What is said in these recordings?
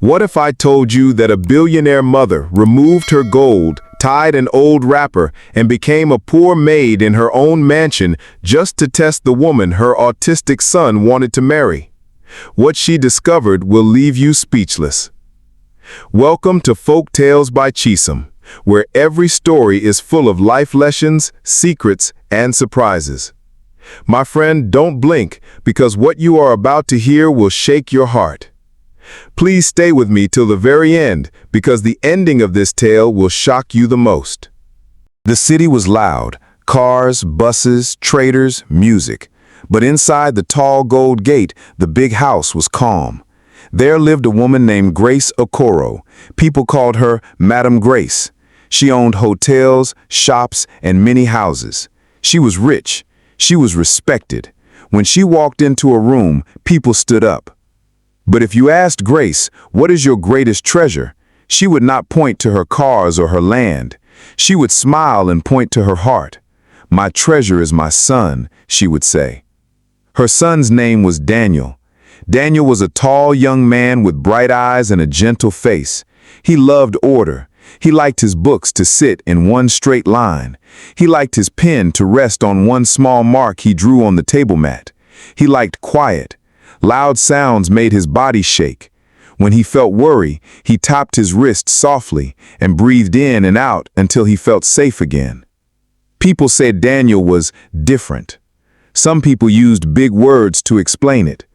What if I told you that a billionaire mother removed her gold, tied an old wrapper, and became a poor maid in her own mansion just to test the woman her autistic son wanted to marry? What she discovered will leave you speechless. Welcome to Folktales by Chisom, where every story is full of life lessons, secrets, and surprises. My friend, don't blink, because what you are about to hear will shake your heart. Please stay with me till the very end, because the ending of this tale will shock you the most. The city was loud, cars, buses, traders, music. But inside the tall gold gate, the big house was calm. There lived a woman named Grace Okoro. People called her Madam Grace. She owned hotels, shops, and many houses. She was rich. She was respected. When she walked into a room, people stood up. But if you asked Grace, "What is your greatest treasure?" she would not point to her cars or her land. She would smile and point to her heart. "My treasure is my son," she would say. Her son's name was Daniel. Daniel was a tall young man with bright eyes and a gentle face. He loved order. He liked his books to sit in one straight line. He liked his pen to rest on one small mark he drew on the table mat. He liked quiet. Loud sounds made his body shake. When he felt worry, he tapped his wrist softly and breathed in and out until he felt safe again. People said Daniel was different. Some people used big words to explain it.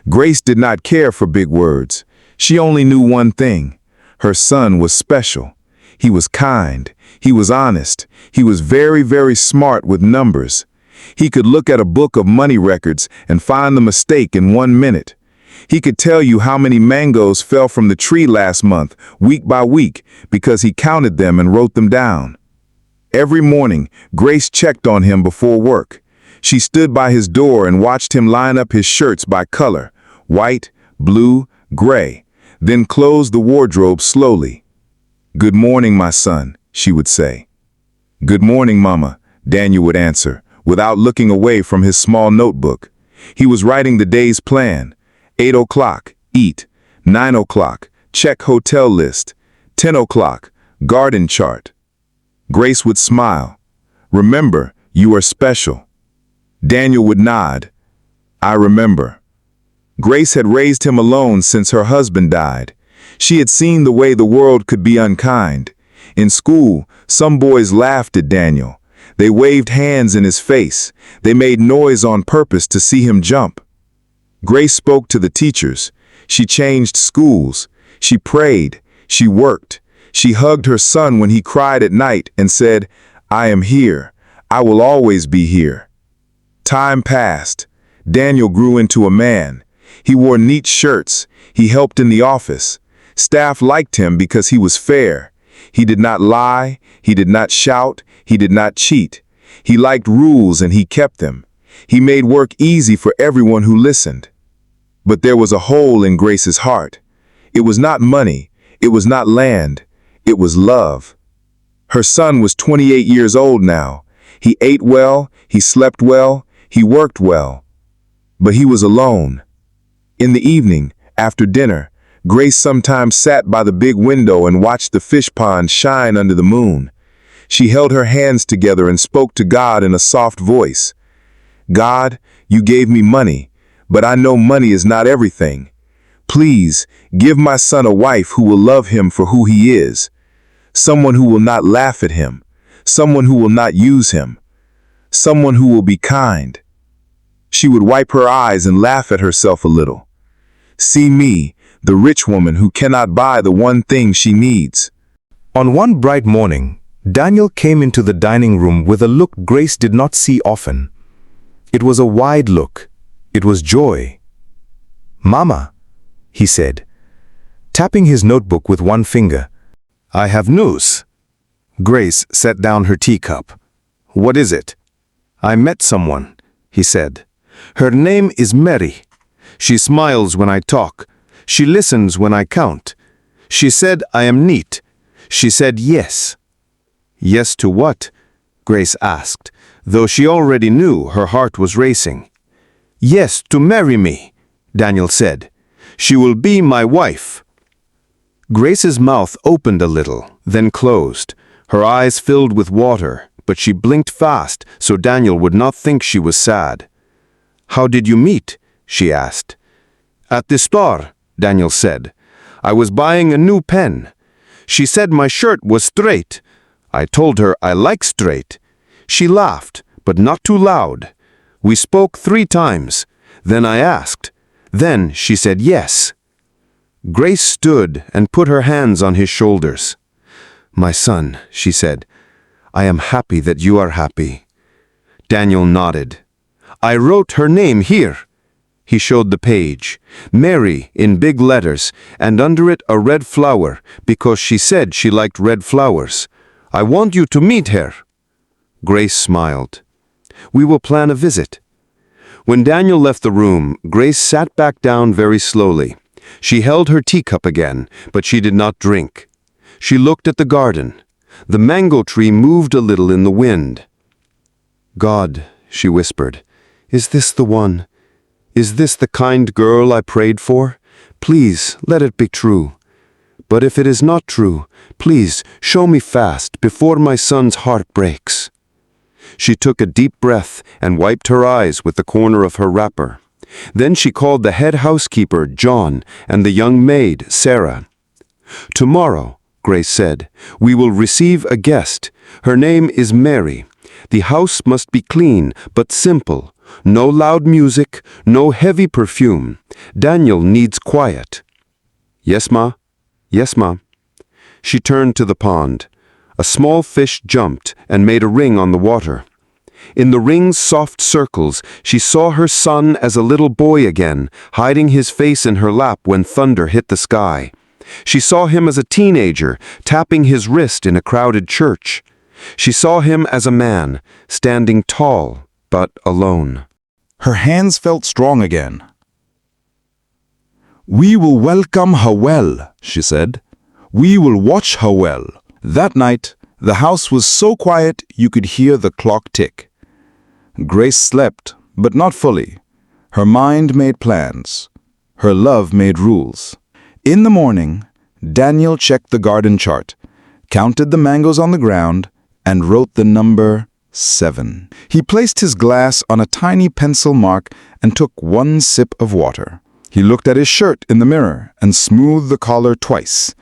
Grace did not care for big words. She only knew one thing. Her son was special. He was kind. He was honest. He was very, very smart with numbers. He could look at a book of money records and find the mistake in 1 minute. He could tell you how many mangoes fell from the tree last month, week by week, because he counted them and wrote them down. Every morning, Grace checked on him before work. She stood by his door and watched him line up his shirts by color, white, blue, gray, then close the wardrobe slowly. "Good morning, my son," she would say. "Good morning, Mama," Daniel would answer, without looking away from his small notebook. He was writing the day's plan. 8 o'clock, eat. 9 o'clock, check hotel list. 10 o'clock, garden chart. Grace would smile. "Remember, you are special." Daniel would nod. "I remember." Grace had raised him alone since her husband died. She had seen the way the world could be unkind. In school, some boys laughed at Daniel. They waved hands in his face. They made noise on purpose to see him jump. Grace spoke to the teachers. She changed schools. She prayed. She worked. She hugged her son when he cried at night and said, "I am here. I will always be here." Time passed. Daniel grew into a man. He wore neat shirts. He helped in the office. Staff liked him because he was fair. He did not lie. He did not shout. He did not cheat. He liked rules and he kept them. He made work easy for everyone who listened. But there was a hole in Grace's heart. It was not money. It was not land. It was love. Her son was 28 years old now. He ate well. He slept well. He worked well. But he was alone. In the evening, after dinner, Grace sometimes sat by the big window and watched the fish pond shine under the moon. She held her hands together and spoke to God in a soft voice. "God, you gave me money, but I know money is not everything. Please, give my son a wife who will love him for who he is. Someone who will not laugh at him. Someone who will not use him. Someone who will be kind." She would wipe her eyes and laugh at herself a little. "See me, the rich woman who cannot buy the one thing she needs." On one bright morning, Daniel came into the dining room with a look Grace did not see often. It was a wide look. It was joy. "Mama," he said, tapping his notebook with one finger. "I have news." Grace set down her teacup. "What is it?" "I met someone," he said. "Her name is Mary. She smiles when I talk. She listens when I count. She said I am neat. She said yes." "Yes to what?" Grace asked, though she already knew her heart was racing. "Yes, to marry me," Daniel said. "She will be my wife." Grace's mouth opened a little, then closed. Her eyes filled with water, but she blinked fast so Daniel would not think she was sad. "How did you meet?" she asked. "At the store," Daniel said. "I was buying a new pen. She said my shirt was straight. I told her I like straight. She laughed, but not too loud. We spoke 3 times. Then I asked. Then she said yes." Grace stood and put her hands on his shoulders. "My son," she said, "I am happy that you are happy." Daniel nodded. "I wrote her name here." He showed the page. Mary in big letters, and under it a red flower, because she said she liked red flowers. "I want you to meet her." Grace smiled. "We will plan a visit." When Daniel left the room, Grace sat back down very slowly. She held her teacup again, but she did not drink. She looked at the garden. The mango tree moved a little in the wind. "God," she whispered, "is this the one? Is this the kind girl I prayed for? Please, let it be true. But if it is not true, please show me fast before my son's heart breaks." She took a deep breath and wiped her eyes with the corner of her wrapper. Then she called the head housekeeper, John, and the young maid, Sarah. "Tomorrow," Grace said, "we will receive a guest. Her name is Mary. The house must be clean, but simple. No loud music, no heavy perfume. Daniel needs quiet." "Yes, ma. Yes, ma." She turned to the pond. A small fish jumped and made a ring on the water. In the ring's soft circles, she saw her son as a little boy again, hiding his face in her lap when thunder hit the sky. She saw him as a teenager, tapping his wrist in a crowded church. She saw him as a man, standing tall, but alone. Her hands felt strong again. "We will welcome her well," she said. "We will watch her well." That night, the house was so quiet you could hear the clock tick. Grace slept, but not fully. Her mind made plans. Her love made rules. In the morning, Daniel checked the garden chart, counted the mangoes on the ground, and wrote the number 7. He placed his glass on a tiny pencil mark and took 1 sip of water. He looked at his shirt in the mirror and smoothed the collar twice.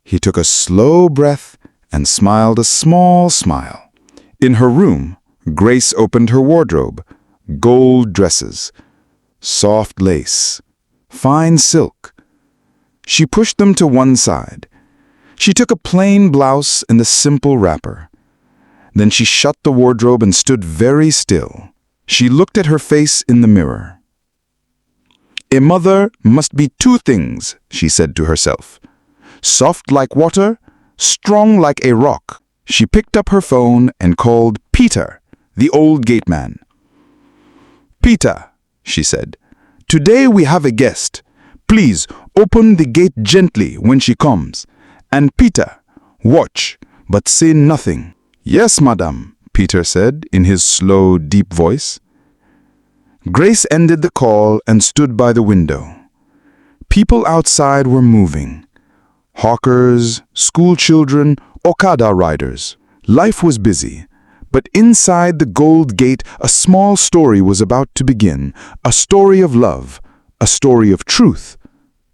He took a slow breath and smiled a small smile. In her room, Grace opened her wardrobe. Gold dresses, soft lace, fine silk. She pushed them to one side. She took a plain blouse and a simple wrapper. Then she shut the wardrobe and stood very still. She looked at her face in the mirror. "A mother must be 2 things," she said to herself. "Soft like water, strong like a rock." She picked up her phone and called Peter, the old gateman. "Peter," she said, "today we have a guest. Please open the gate gently when she comes. And Peter, watch, but say nothing." "Yes, madame," Peter said in his slow, deep voice. Grace ended the call and stood by the window. People outside were moving. Hawkers, school children, Okada riders. Life was busy, but inside the gold gate a small story was about to begin. A story of love, a story of truth,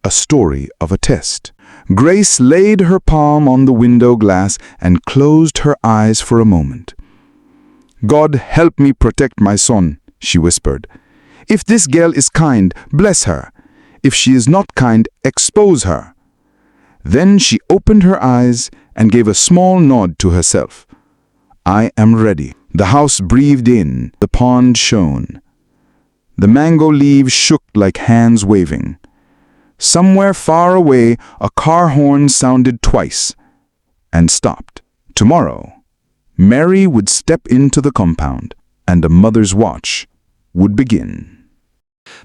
a story of a test. Grace laid her palm on the window glass and closed her eyes for a moment. "God help me protect my son," she whispered. "If this girl is kind, bless her. If she is not kind, expose her." Then she opened her eyes and gave a small nod to herself. "I am ready." The house breathed in, the pond shone. The mango leaves shook like hands waving. Somewhere far away, a car horn sounded twice and stopped. Tomorrow, Mary would step into the compound, and a mother's watch would begin.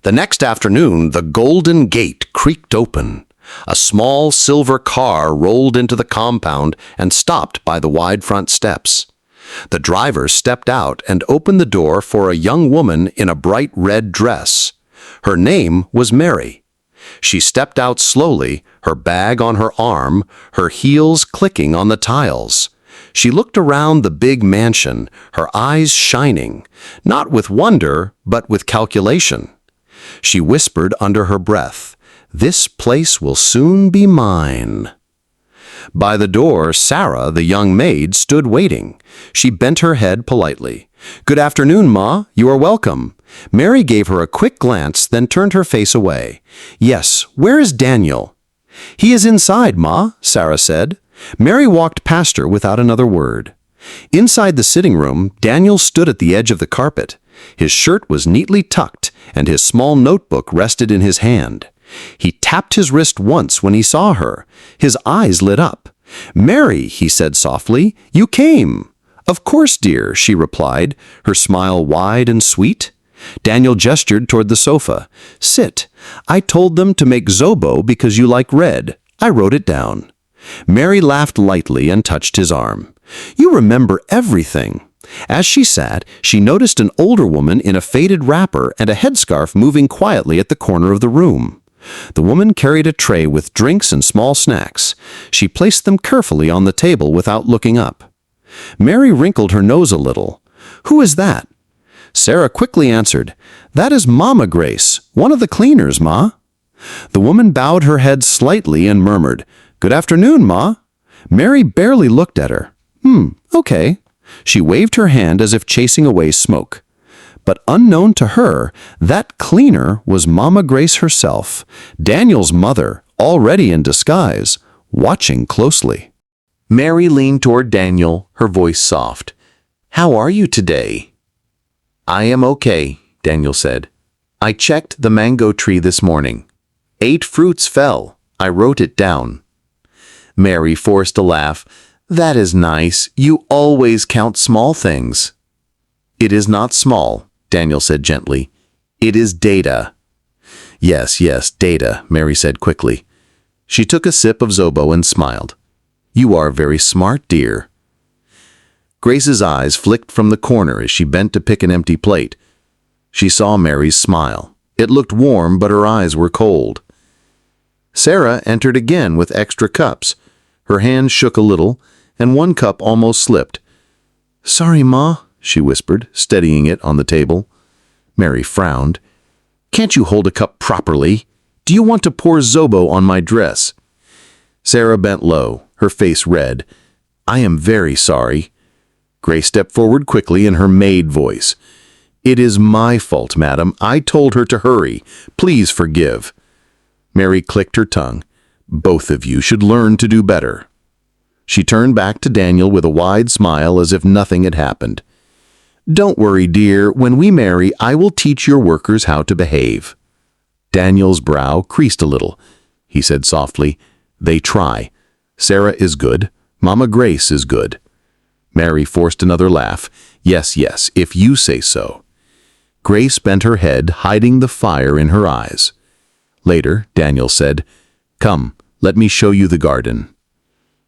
The next afternoon, the golden gate creaked open. A small silver car rolled into the compound and stopped by the wide front steps. The driver stepped out and opened the door for a young woman in a bright red dress. Her name was Mary. She stepped out slowly, her bag on her arm, her heels clicking on the tiles. She looked around the big mansion, her eyes shining, not with wonder, but with calculation. She whispered under her breath, "This place will soon be mine." By the door, Sarah, the young maid, stood waiting. She bent her head politely. "Good afternoon, Ma. You are welcome." Mary gave her a quick glance, then turned her face away. "Yes, where is Daniel?" "He is inside, Ma," Sarah said. Mary walked past her without another word. Inside the sitting room, Daniel stood at the edge of the carpet. His shirt was neatly tucked, and his small notebook rested in his hand. He tapped his wrist once when he saw her. His eyes lit up. "Mary," he said softly, "you came." "Of course, dear," she replied, her smile wide and sweet. Daniel gestured toward the sofa. "Sit. I told them to make zobo because you like red. I wrote it down." Mary laughed lightly and touched his arm. "You remember everything." As she sat, she noticed an older woman in a faded wrapper and a headscarf moving quietly at the corner of the room. The woman carried a tray with drinks and small snacks. She placed them carefully on the table without looking up. Mary wrinkled her nose a little. "Who is that?" Sarah quickly answered, "That is Mama Grace, one of the cleaners, Ma." The woman bowed her head slightly and murmured, "Good afternoon, Ma." Mary barely looked at her. Okay." She waved her hand as if chasing away smoke. But unknown to her, that cleaner was Mama Grace herself, Daniel's mother, already in disguise, watching closely. Mary leaned toward Daniel, her voice soft. "How are you today?" "I am okay," Daniel said. "I checked the mango tree this morning. 8 fruits fell. I wrote it down." Mary forced a laugh. "That is nice. You always count small things." "It is not small," Daniel said gently. "It is data." Yes, data," Mary said quickly. She took a sip of zobo and smiled. "You are very smart, dear." Grace's eyes flicked from the corner as she bent to pick an empty plate. She saw Mary's smile. It looked warm, but her eyes were cold. Sarah entered again with extra cups. Her hand shook a little, and one cup almost slipped. "Sorry, Ma," she whispered, steadying it on the table. Mary frowned. "Can't you hold a cup properly? Do you want to pour zobo on my dress?" Sarah bent low, her face red. "I am very sorry." Grace stepped forward quickly in her maid voice. "It is my fault, madam. I told her to hurry. Please forgive." Mary clicked her tongue. "Both of you should learn to do better." She turned back to Daniel with a wide smile as if nothing had happened. "Don't worry, dear. When we marry, I will teach your workers how to behave." Daniel's brow creased a little. He said softly, "They try. Sarah is good. Mama Grace is good." Mary forced another laugh. Yes, if you say so." Grace bent her head, hiding the fire in her eyes. Later, Daniel said, "Come, let me show you the garden."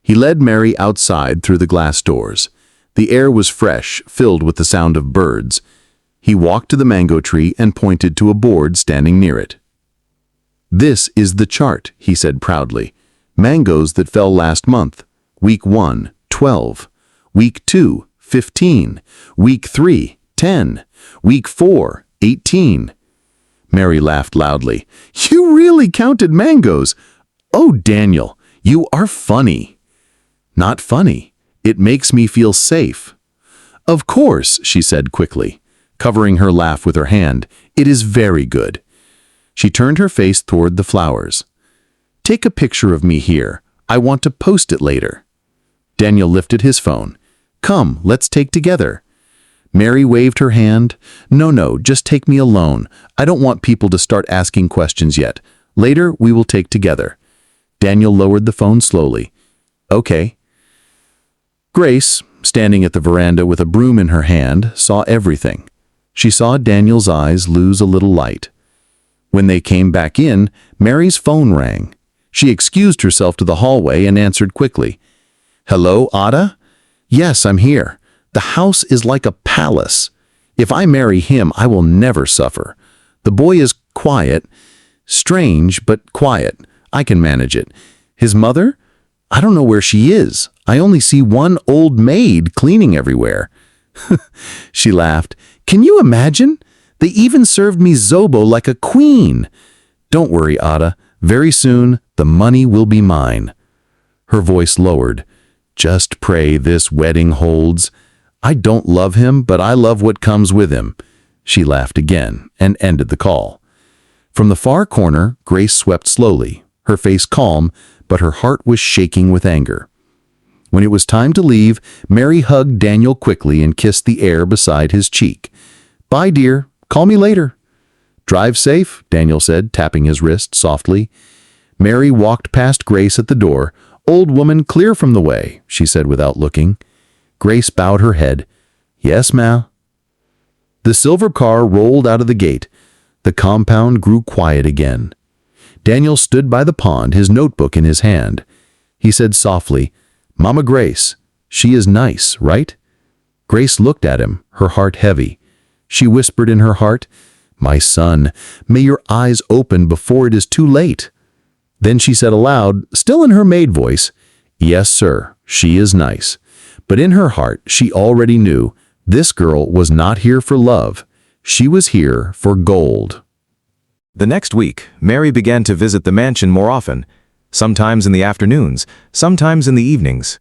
He led Mary outside through the glass doors. The air was fresh, filled with the sound of birds. He walked to the mango tree and pointed to a board standing near it. "This is the chart," he said proudly. "Mangoes that fell last month. Week 1, 12. Week 2, 15. Week 3, 10. Week 4, 18. Mary laughed loudly. "You really counted mangoes. Oh, Daniel, you are funny." "Not funny. It makes me feel safe." "Of course," she said quickly, covering her laugh with her hand. "It is very good." She turned her face toward the flowers. "Take a picture of me here. I want to post it later." Daniel lifted his phone. "Come, let's take together." Mary waved her hand. No, just take me alone. I don't want people to start asking questions yet. Later, we will take together." Daniel lowered the phone slowly. "Okay." Grace, standing at the veranda with a broom in her hand, saw everything. She saw Daniel's eyes lose a little light. When they came back in, Mary's phone rang. She excused herself to the hallway and answered quickly. "Hello, Ada?" "Yes, I'm here. The house is like a palace. If I marry him, I will never suffer. The boy is quiet. Strange, but quiet. I can manage it. His mother? I don't know where she is. I only see one old maid cleaning everywhere. She laughed. Can you imagine? They even served me zobo like a queen. Don't worry, Ada. Very soon, the money will be mine. Her voice lowered. Just pray this wedding holds. I don't love him, but I love what comes with him. She laughed again and ended the call. From the far corner, Grace swept slowly, her face calm, but her heart was shaking with anger. When it was time to leave, Mary hugged Daniel quickly and kissed the air beside his cheek. Bye, dear. Call me later. Drive safe, Daniel said, tapping his wrist softly. Mary walked past Grace at the door. Old woman, clear from the way, she said without looking. Grace bowed her head. Yes, ma. The silver car rolled out of the gate. The compound grew quiet again. Daniel stood by the pond, his notebook in his hand. He said softly, Mama Grace, she is nice, right? Grace looked at him, her heart heavy. She whispered in her heart, My son, may your eyes open before it is too late. Then she said aloud, still in her maid voice, Yes, sir, she is nice. But in her heart, she already knew this girl was not here for love. She was here for gold. The next week, Mary began to visit the mansion more often, sometimes in the afternoons, sometimes in the evenings.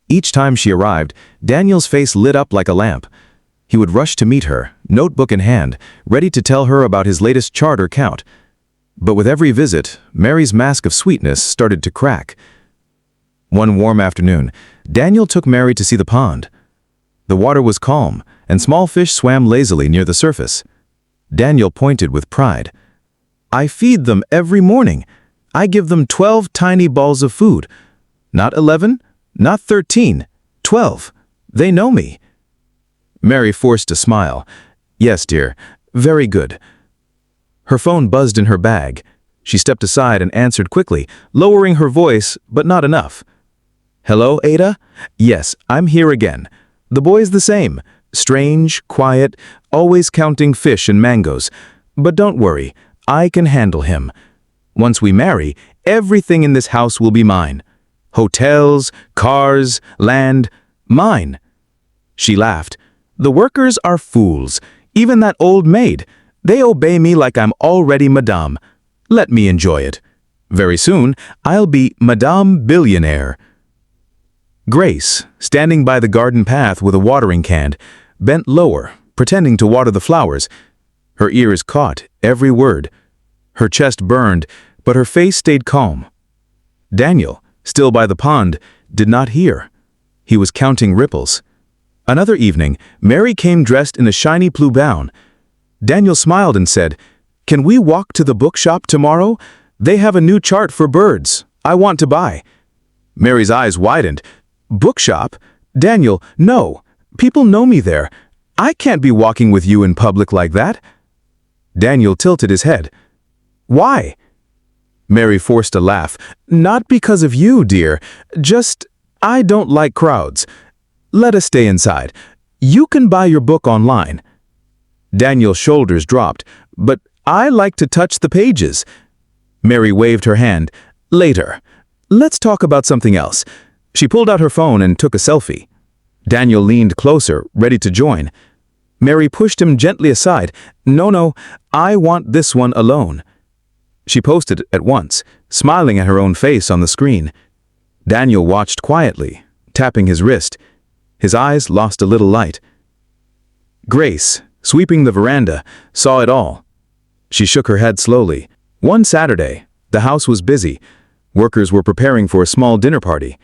Each time she arrived, Daniel's face lit up like a lamp. He would rush to meet her, notebook in hand, ready to tell her about his latest chart or count. But with every visit, Mary's mask of sweetness started to crack. One warm afternoon, Daniel took Mary to see the pond. The water was calm, and small fish swam lazily near the surface. Daniel pointed with pride. I feed them every morning. I give them 12 tiny balls of food. Not 11, not 13, 12. They know me. Mary forced a smile. Yes, dear, very good. Her phone buzzed in her bag. She stepped aside and answered quickly, lowering her voice, but not enough. Hello, Ada? Yes, I'm here again. The boy's the same. Strange, quiet, always counting fish and mangoes. But don't worry, I can handle him. Once we marry, everything in this house will be mine. Hotels, cars, land, mine. She laughed. The workers are fools. Even that old maid. They obey me like I'm already Madame. Let me enjoy it. Very soon, I'll be Madame Billionaire. Grace, standing by the garden path with a watering can, bent lower, pretending to water the flowers. Her ears caught every word. Her chest burned, but her face stayed calm. Daniel, still by the pond, did not hear. He was counting ripples. Another evening, Mary came dressed in a shiny blue gown. Daniel smiled and said, Can we walk to the bookshop tomorrow? They have a new chart for birds. I want to buy. Mary's eyes widened. Bookshop? Daniel, no. People know me there. I can't be walking with you in public like that. Daniel tilted his head. Why? Mary forced a laugh. Not because of you, dear. Just, I don't like crowds. Let us stay inside. You can buy your book online. Daniel's shoulders dropped. But I like to touch the pages. Mary waved her hand. Later. Let's talk about something else. She pulled out her phone and took a selfie. Daniel leaned closer, ready to join. Mary pushed him gently aside. No, I want this one alone. She posted at once, smiling at her own face on the screen. Daniel watched quietly, tapping his wrist. His eyes lost a little light. Grace, sweeping the veranda, saw it all. She shook her head slowly. One Saturday, the house was busy. Workers were preparing for a small dinner party.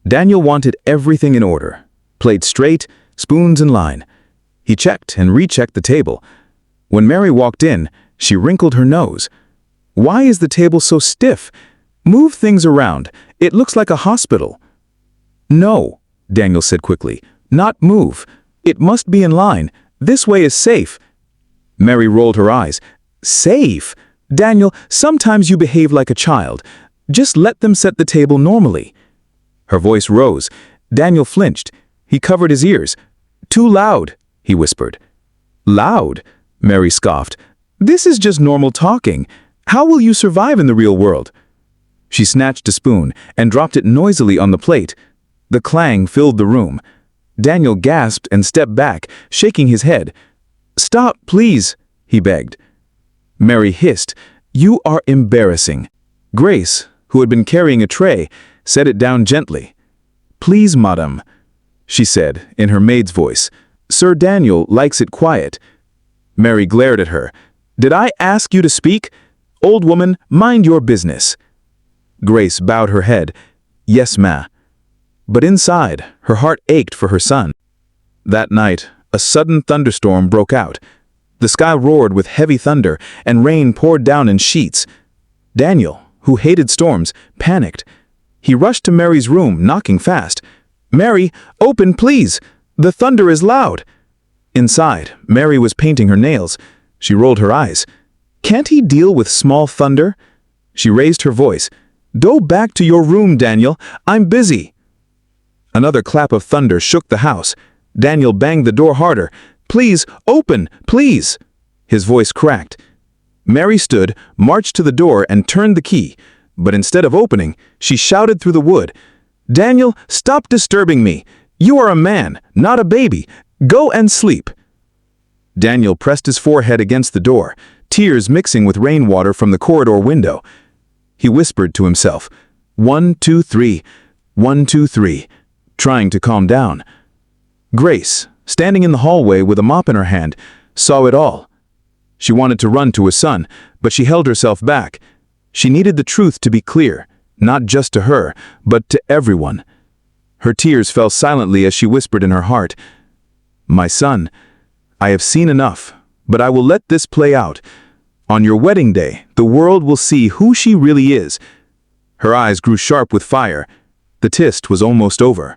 Daniel wanted everything in order. Plate straight, spoons in line. He checked and rechecked the table. When Mary walked in, she wrinkled her nose. Why is the table so stiff? Move things around. It looks like a hospital. No, Daniel said quickly. Not move. It must be in line. This way is safe. Mary rolled her eyes. Safe? Daniel, sometimes you behave like a child. Just let them set the table normally. Her voice rose. Daniel flinched. He covered his ears. Too loud, he whispered. Loud? Mary scoffed. This is just normal talking. How will you survive in the real world?" She snatched a spoon and dropped it noisily on the plate. The clang filled the room. Daniel gasped and stepped back, shaking his head. "Stop, please," he begged. Mary hissed, "You are embarrassing." Grace, who had been carrying a tray, set it down gently. "Please, madam," she said in her maid's voice. "Sir Daniel likes it quiet." Mary glared at her. "Did I ask you to speak? Old woman, mind your business." Grace bowed her head. "Yes, ma." But inside, her heart ached for her son. That night, a sudden thunderstorm broke out. The sky roared with heavy thunder, and rain poured down in sheets. Daniel, who hated storms, panicked. He rushed to Mary's room, knocking fast. "Mary, open, please! The thunder is loud!" Inside, Mary was painting her nails. She rolled her eyes. "Can't he deal with small thunder?" She raised her voice. "Go back to your room, Daniel. I'm busy." Another clap of thunder shook the house. Daniel banged the door harder. "Please, open, please!" His voice cracked. Mary stood, marched to the door, and turned the key. But instead of opening, she shouted through the wood, "Daniel, stop disturbing me! You are a man, not a baby! Go and sleep!" Daniel pressed his forehead against the door, tears mixing with rainwater from the corridor window. He whispered to himself, 1, 2, 3, 1, 2, 3, trying to calm down. Grace, standing in the hallway with a mop in her hand, saw it all. She wanted to run to her son, but she held herself back. She needed the truth to be clear, not just to her, but to everyone. Her tears fell silently as she whispered in her heart, "My son, I have seen enough, but I will let this play out. On your wedding day, the world will see who she really is." Her eyes grew sharp with fire. The tryst was almost over.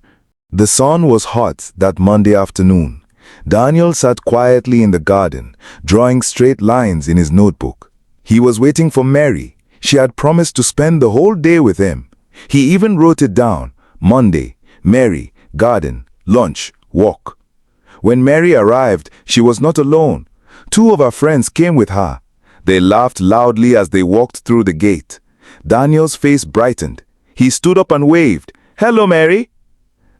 The sun was hot that Monday afternoon. Daniel sat quietly in the garden, drawing straight lines in his notebook. He was waiting for Mary. She had promised to spend the whole day with him. He even wrote it down. Monday, Mary, garden, lunch, walk. When Mary arrived, she was not alone. 2 of her friends came with her. They laughed loudly as they walked through the gate. Daniel's face brightened. He stood up and waved. "Hello, Mary."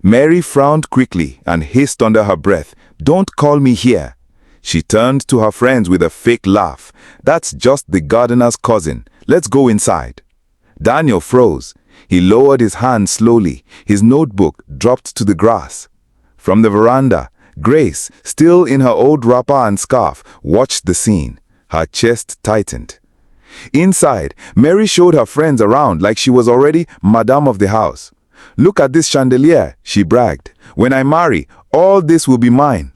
Mary frowned quickly and hissed under her breath, "Don't call me here." She turned to her friends with a fake laugh. "That's just the gardener's cousin. Let's go inside." Daniel froze. He lowered his hand slowly. His notebook dropped to the grass. From the veranda, Grace, still in her old wrapper and scarf, watched the scene. Her chest tightened. Inside, Mary showed her friends around like she was already Madame of the house. "Look at this chandelier," she bragged. "When I marry, all this will be mine."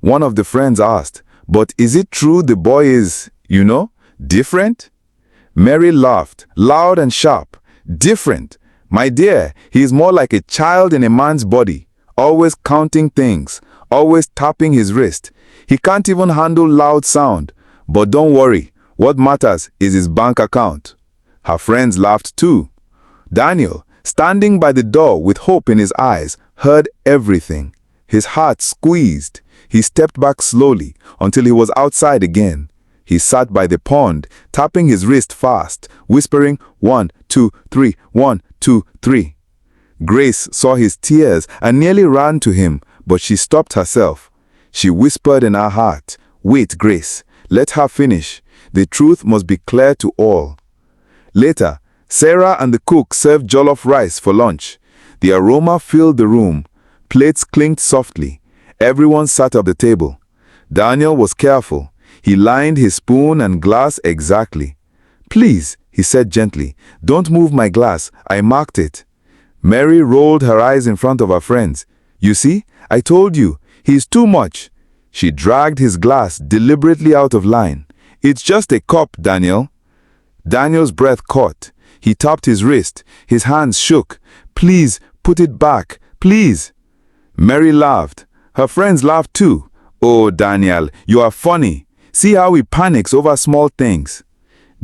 One of the friends asked, "But is it true the boy is, different?" Mary laughed, loud and sharp. "Different? My dear, he is more like a child in a man's body, always counting things, always tapping his wrist. He can't even handle loud sound. But don't worry, what matters is his bank account." Her friends laughed too. Daniel, standing by the door with hope in his eyes, heard everything. His heart squeezed. He stepped back slowly until he was outside again. He sat by the pond, tapping his wrist fast, whispering 1, 2, 3, 1, 2, 3. Grace saw his tears and nearly ran to him, but she stopped herself. She whispered in her heart, "Wait, Grace, let her finish. The truth must be clear to all." Later, Sarah and the cook served jollof rice for lunch. The aroma filled the room. Plates clinked softly. Everyone sat at the table. Daniel was careful. He lined his spoon and glass exactly. "Please," he said gently, "don't move my glass. I marked it." Mary rolled her eyes in front of her friends. "You see, I told you, he's too much." She dragged his glass deliberately out of line. "It's just a cup, Daniel." Daniel's breath caught. He tapped his wrist. His hands shook. "Please, put it back, please." Mary laughed. Her friends laughed too. "Oh, Daniel, you are funny. See how he panics over small things."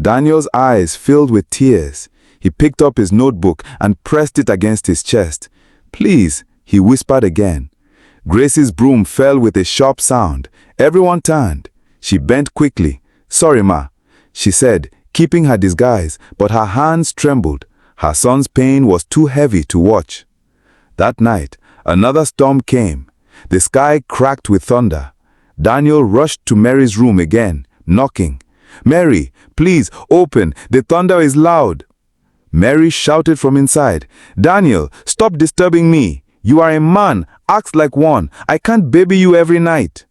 Daniel's eyes filled with tears. He picked up his notebook and pressed it against his chest. "Please," he whispered again. Grace's broom fell with a sharp sound. Everyone turned. She bent quickly. "Sorry, ma," she said, keeping her disguise, but her hands trembled. Her son's pain was too heavy to watch. That night, another storm came. The sky cracked with thunder. Daniel rushed to Mary's room again, knocking. "Mary, please, open. The thunder is loud." Mary shouted from inside, "Daniel, stop disturbing me. You are a man. Act like one. I can't baby you every night."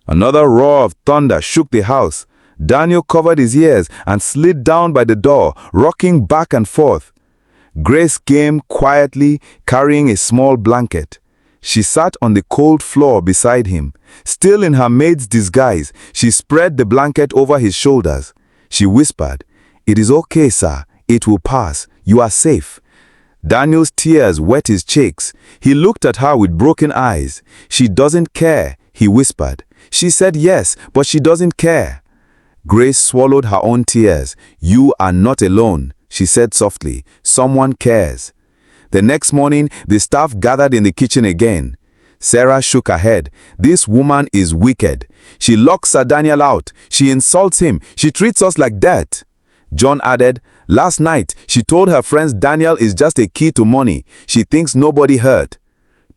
Another roar of thunder shook the house. Daniel covered his ears and slid down by the door, rocking back and forth. Grace came quietly, carrying a small blanket. She sat on the cold floor beside him. Still in her maid's disguise, she spread the blanket over his shoulders. She whispered, "It is okay, sir. It will pass. You are safe." Daniel's tears wet his cheeks. He looked at her with broken eyes. "She doesn't care," he whispered. "She said yes, but she doesn't care." Grace swallowed her own tears. "You are not alone," she said softly. "Someone cares." The next morning, the staff gathered in the kitchen again. Sarah shook her head. "This woman is wicked. She locks Sir Daniel out. She insults him. She treats us like dirt." John added, "Last night, she told her friends Daniel is just a key to money. She thinks nobody heard."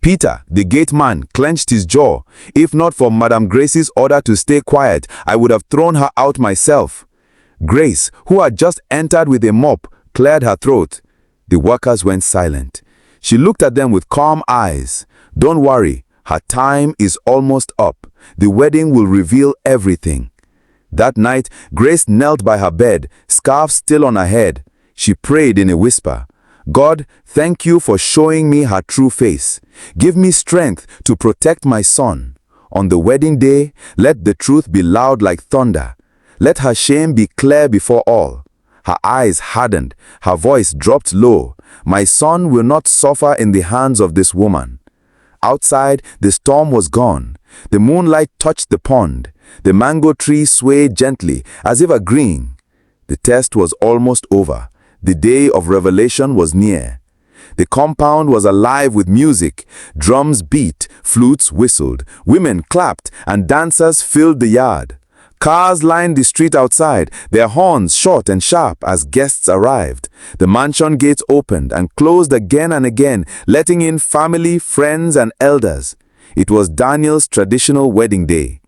Peter, the gate man, clenched his jaw. "If not for Madame Grace's order to stay quiet, I would have thrown her out myself." Grace, who had just entered with a mop, cleared her throat. The workers went silent. She looked at them with calm eyes. "Don't worry, her time is almost up. The wedding will reveal everything." That night, Grace knelt by her bed, scarf still on her head. She prayed in a whisper, "God, thank you for showing me her true face. Give me strength to protect my son. On the wedding day, let the truth be loud like thunder. Let her shame be clear before all." Her eyes hardened. Her voice dropped low. "My son will not suffer in the hands of this woman." Outside, the storm was gone. The moonlight touched the pond. The mango tree swayed gently, as if agreeing. The test was almost over. The day of revelation was near. The compound was alive with music. Drums beat, flutes whistled, women clapped, and dancers filled the yard. Cars lined the street outside, their horns short and sharp as guests arrived. The mansion gates opened and closed again and again, letting in family, friends, and elders. It was Daniel's traditional wedding day.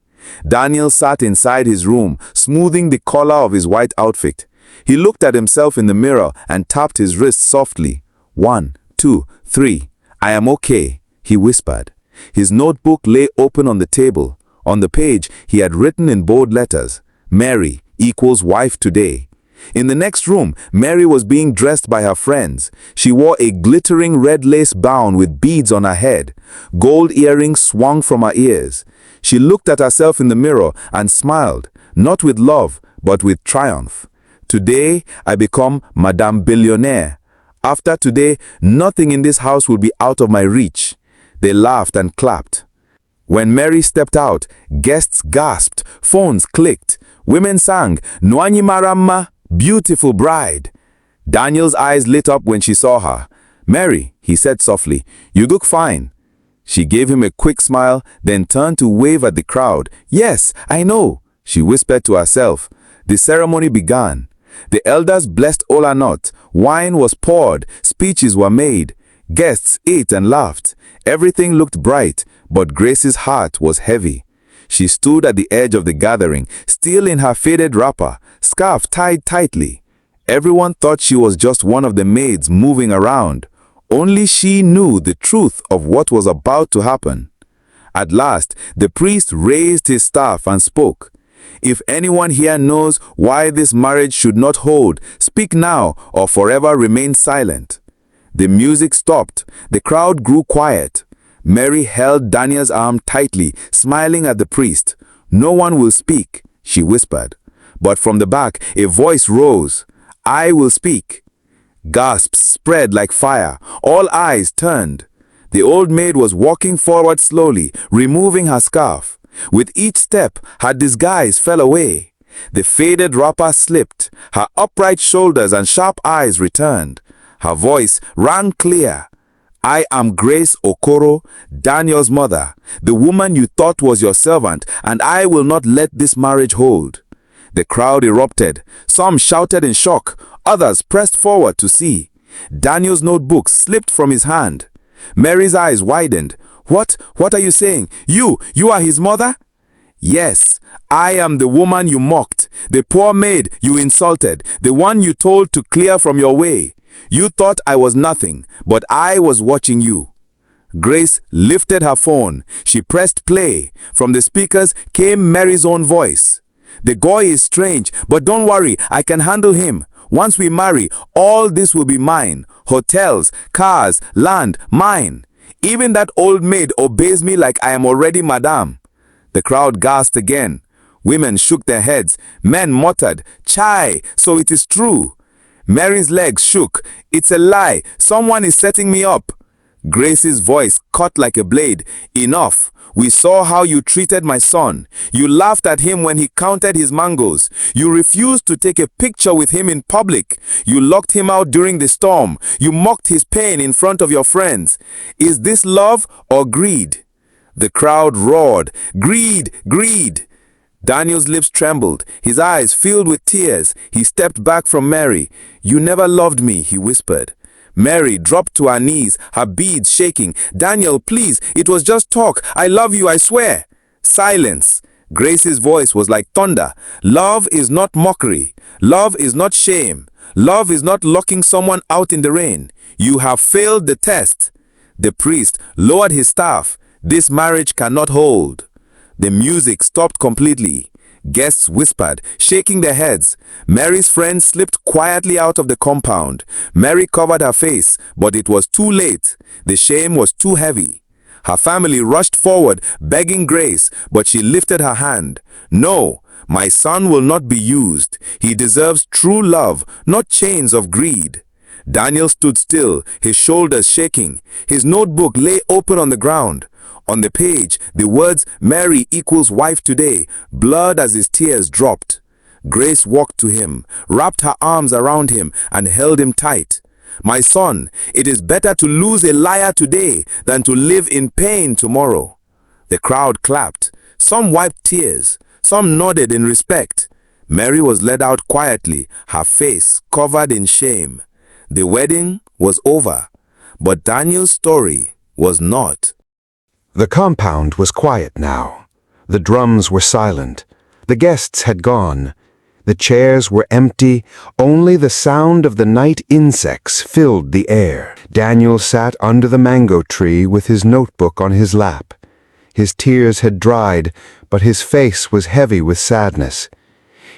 Daniel sat inside his room, smoothing the collar of his white outfit. He looked at himself in the mirror and tapped his wrist softly. 1, 2, 3. "I am okay," he whispered. His notebook lay open on the table. On the page, he had written in bold letters, "Mary equals wife today." In the next room, Mary was being dressed by her friends. She wore a glittering red lace gown with beads on her head. Gold earrings swung from her ears. She looked at herself in the mirror and smiled, not with love, but with triumph. "Today, I become Madame Billionaire. After today, nothing in this house will be out of my reach." They laughed and clapped. When Mary stepped out, guests gasped, phones clicked. Women sang, "Nwanyi Maramma, beautiful bride." Daniel's eyes lit up when she saw her. "Mary," he said softly, "you look fine." She gave him a quick smile, then turned to wave at the crowd. "Yes, I know," she whispered to herself. The ceremony began. The elders blessed Olanot. Wine was poured, speeches were made. Guests ate and laughed. Everything looked bright, but Grace's heart was heavy. She stood at the edge of the gathering, still in her faded wrapper, scarf tied tightly. Everyone thought she was just one of the maids moving around. Only she knew the truth of what was about to happen. At last, the priest raised his staff and spoke. "If anyone here knows why this marriage should not hold, speak now or forever remain silent." The music stopped. The crowd grew quiet. Mary held Daniel's arm tightly, smiling at the priest. "No one will speak," she whispered. But from the back, a voice rose. "I will speak." Gasps spread like fire. All eyes turned. The old maid was walking forward slowly, removing her scarf. With each step, her disguise fell away. The faded wrapper slipped. Her upright shoulders and sharp eyes returned. Her voice rang clear. "I am Grace Okoro, Daniel's mother, the woman you thought was your servant, and I will not let this marriage hold." The crowd erupted. Some shouted in shock. Others pressed forward to see. Daniel's notebook slipped from his hand. Mary's eyes widened. What are you saying? You are his mother? Yes, I am the woman you mocked, the poor maid you insulted, the one you told to clear from your way. You thought I was nothing, but I was watching you. Grace lifted her phone. She pressed play. From the speakers came Mary's own voice. The guy is strange, but don't worry, I can handle him. Once we marry, all this will be mine. Hotels, cars, land, mine. Even that old maid obeys me like I am already madame. The crowd gasped again. Women shook their heads. Men muttered, "Chai, so it is true." Mary's legs shook. "It's a lie. Someone is setting me up." Grace's voice cut like a blade. "Enough. We saw how you treated my son. You laughed at him when he counted his mangoes. You refused to take a picture with him in public. You locked him out during the storm. You mocked his pain in front of your friends. Is this love or greed?" The crowd roared, "Greed! Greed!" Daniel's lips trembled. His eyes filled with tears. He stepped back from Mary. "You never loved me," he whispered. Mary dropped to her knees, her beads shaking. "Daniel, please, it was just talk. I love you, I swear." Silence. Grace's voice was like thunder. Love is not mockery. Love is not shame. Love is not locking someone out in the rain. You have failed the test. The priest lowered his staff. "This marriage cannot hold." The music stopped completely. Guests whispered, shaking their heads. Mary's friends slipped quietly out of the compound. Mary covered her face, but it was too late. The shame was too heavy. Her family rushed forward, begging Grace, but she lifted her hand. "No, my son will not be used. He deserves true love, not chains of greed." Daniel stood still, his shoulders shaking. His notebook lay open on the ground. On the page, the words "Mary equals wife today" blurred as his tears dropped. Grace walked to him, wrapped her arms around him, and held him tight. "My son, it is better to lose a liar today than to live in pain tomorrow." The crowd clapped. Some wiped tears. Some nodded in respect. Mary was led out quietly, her face covered in shame. The wedding was over, but Daniel's story was not. The compound was quiet now. The drums were silent. The guests had gone. The chairs were empty. Only the sound of the night insects filled the air. Daniel sat under the mango tree with his notebook on his lap. His tears had dried, but his face was heavy with sadness.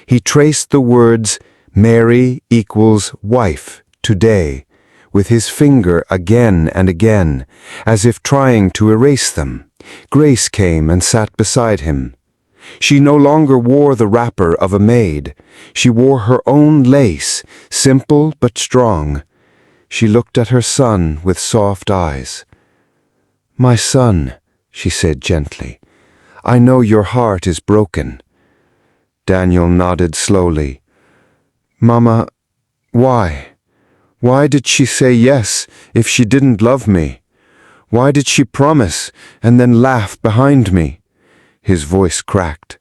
He traced the words, "Mary equals wife today," with his finger again and again, as if trying to erase them. Grace came and sat beside him. She no longer wore the wrapper of a maid. She wore her own lace, simple but strong. She looked at her son with soft eyes. "My son," she said gently, "I know your heart is broken." Daniel nodded slowly. "Mama, why? Why did she say yes if she didn't love me? Why did she promise and then laugh behind me?" His voice cracked.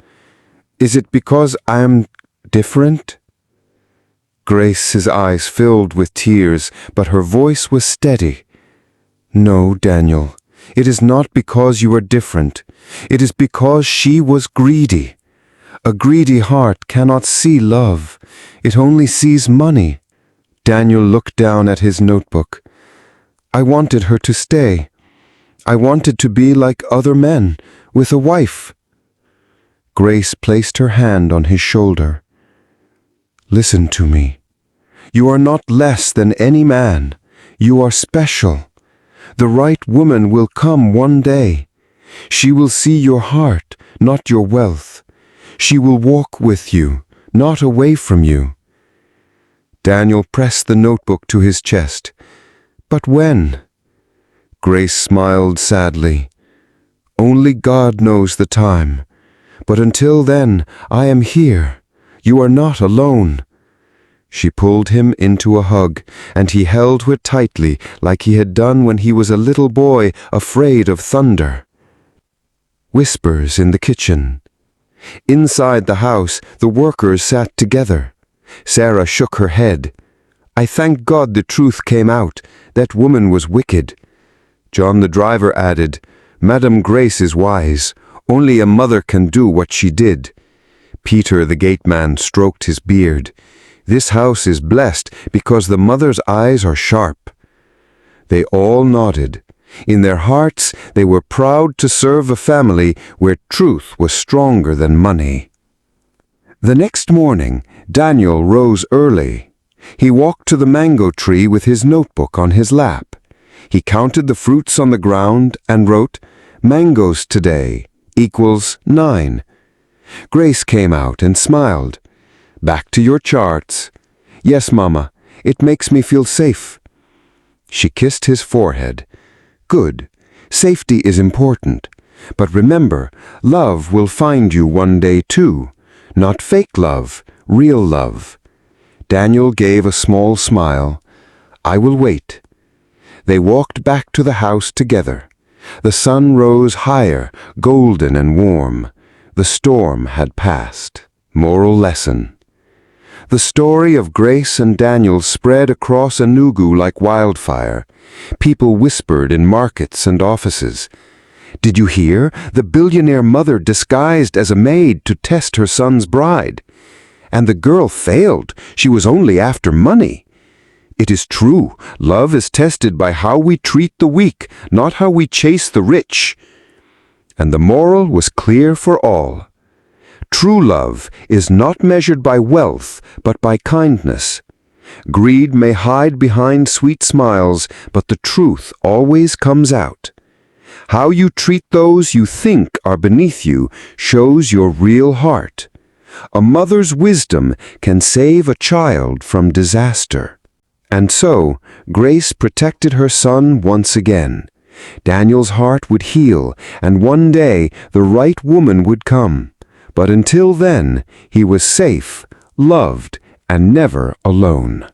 "Is it because I am different?" Grace's eyes filled with tears, but her voice was steady. "No, Daniel, it is not because you are different. It is because she was greedy. A greedy heart cannot see love. It only sees money." Daniel looked down at his notebook. "I wanted her to stay. I wanted to be like other men, with a wife." Grace placed her hand on his shoulder. "Listen to me. You are not less than any man. You are special. The right woman will come one day. She will see your heart, not your wealth. She will walk with you, not away from you." Daniel pressed the notebook to his chest. "But when?" Grace smiled sadly. "Only God knows the time. But until then, I am here. You are not alone." She pulled him into a hug, and he held her tightly like he had done when he was a little boy afraid of thunder. Whispers in the kitchen. Inside the house, the workers sat together. Sarah shook her head. "I thank God the truth came out. That woman was wicked." John the driver added, "Madam Grace is wise. Only a mother can do what she did." Peter the gateman stroked his beard. "This house is blessed because the mother's eyes are sharp." They all nodded. In their hearts, they were proud to serve a family where truth was stronger than money. The next morning, Daniel rose early. He walked to the mango tree with his notebook on his lap. He counted the fruits on the ground and wrote, "Mangoes today equals 9. Grace came out and smiled. "Back to your charts." "Yes, Mama, it makes me feel safe." She kissed his forehead. "Good. Safety is important. But remember, love will find you one day too. Not fake love, real love." Daniel gave a small smile. "I will wait." They walked back to the house together. The sun rose higher, golden and warm. The storm had passed. Moral lesson. The story of Grace and Daniel spread across Enugu like wildfire. People whispered in markets and offices. "Did you hear? The billionaire mother disguised as a maid to test her son's bride. And the girl failed. She was only after money." It is true. Love is tested by how we treat the weak, not how we chase the rich. And the moral was clear for all. True love is not measured by wealth, but by kindness. Greed may hide behind sweet smiles, but the truth always comes out. How you treat those you think are beneath you shows your real heart. A mother's wisdom can save a child from disaster. And so, Grace protected her son once again. Daniel's heart would heal, and one day the right woman would come. But until then, he was safe, loved, and never alone.